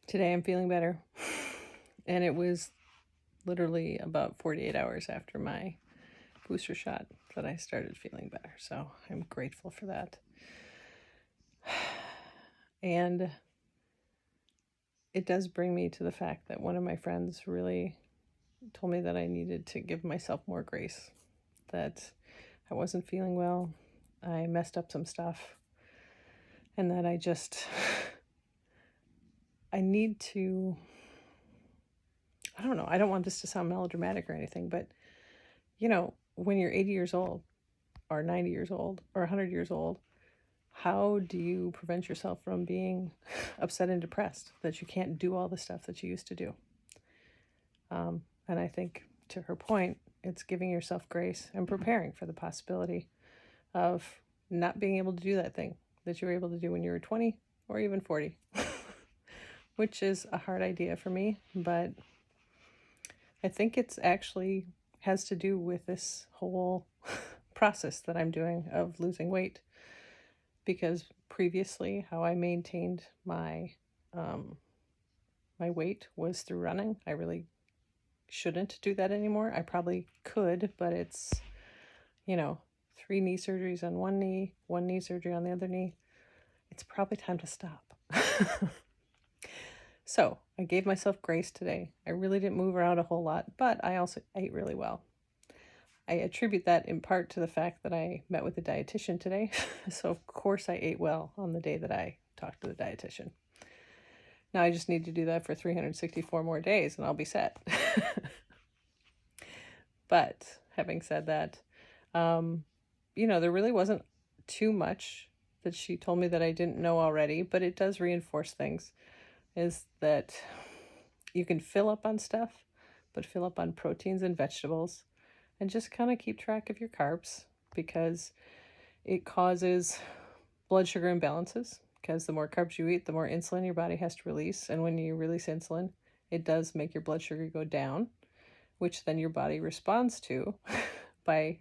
Today I'm feeling better. And it was literally about 48 hours after my booster shot that I started feeling better. So I'm grateful for that. And it does bring me to the fact that one of my friends really told me that I needed to give myself more grace, that I wasn't feeling well, I messed up some stuff, and that I need to, I don't know, I don't want this to sound melodramatic or anything, but when you're 80 years old or 90 years old or 100 years old, how do you prevent yourself from being upset and depressed that you can't do all the stuff that you used to do? And I think, to her point, it's giving yourself grace and preparing for the possibility of not being able to do that thing that you were able to do when you were 20 or even 40, which is a hard idea for me, but I think it's actually has to do with this whole process that I'm doing of losing weight, because previously how I maintained my my weight was through running. I really shouldn't do that anymore. I probably could, but it's 3 knee surgeries on one knee surgery on the other knee. It's probably time to stop. So I gave myself grace today. I really didn't move around a whole lot, but I also ate really well. I attribute that in part to the fact that I met with a dietitian today. So of course I ate well on the day that I talked to the dietitian. Now I just need to do that for 364 more days and I'll be set. But having said that, there really wasn't too much that she told me that I didn't know already, but it does reinforce things. Is that you can fill up on stuff, but fill up on proteins and vegetables, and just kind of keep track of your carbs, because it causes blood sugar imbalances, because the more carbs you eat, the more insulin your body has to release. And when you release insulin, it does make your blood sugar go down, which then your body responds to by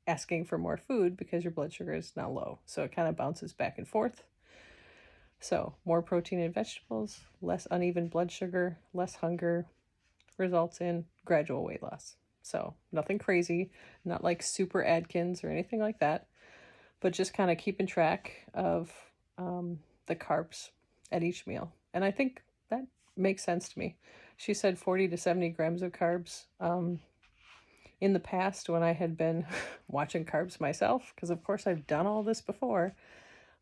asking for more food because your blood sugar is now low. So it kind of bounces back and forth. So more protein and vegetables, less uneven blood sugar, less hunger, results in gradual weight loss. So nothing crazy, not like super Atkins or anything like that, but just kind of keeping track of the carbs at each meal. And I think that makes sense to me. She said 40 to 70 grams of carbs. In the past, when I had been watching carbs myself, because of course I've done all this before,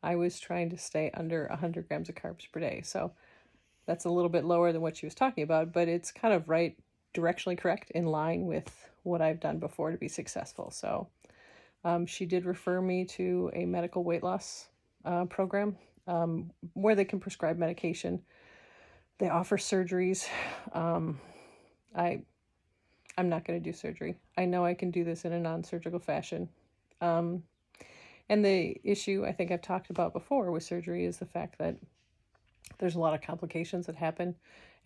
I was trying to stay under 100 grams of carbs per day. So that's a little bit lower than what she was talking about, but it's kind of right, directionally correct, in line with what I've done before to be successful. So she did refer me to a medical weight loss program where they can prescribe medication. They offer surgeries. I'm not going to do surgery. I know I can do this in a non-surgical fashion. And the issue I think I've talked about before with surgery is the fact that there's a lot of complications that happen.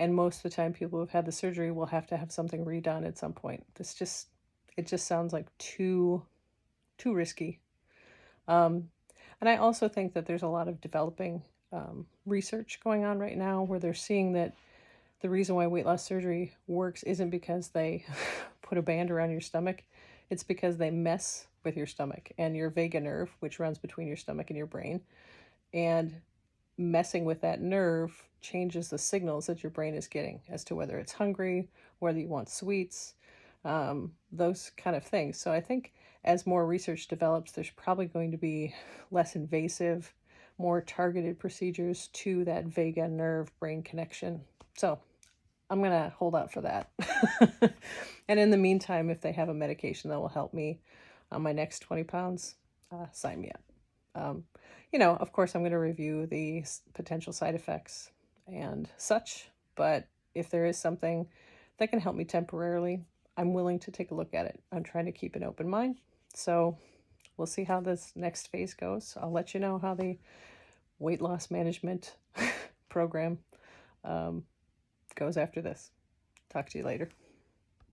And most of the time people who've had the surgery will have to have something redone at some point. It just sounds like too risky. And I also think that there's a lot of developing research going on right now where they're seeing that the reason why weight loss surgery works isn't because they put a band around your stomach. It's because they mess with your stomach and your vagus nerve, which runs between your stomach and your brain. And messing with that nerve changes the signals that your brain is getting as to whether it's hungry, whether you want sweets, those kind of things. So I think as more research develops, there's probably going to be less invasive, more targeted procedures to that vagus nerve brain connection. So I'm going to hold out for that. And in the meantime, if they have a medication that will help me on my next 20 pounds, sign me up. Of course, I'm going to review the potential side effects and such, but if there is something that can help me temporarily, I'm willing to take a look at it. I'm trying to keep an open mind. So we'll see how this next phase goes. I'll let you know how the weight loss management program goes after this. Talk to you later.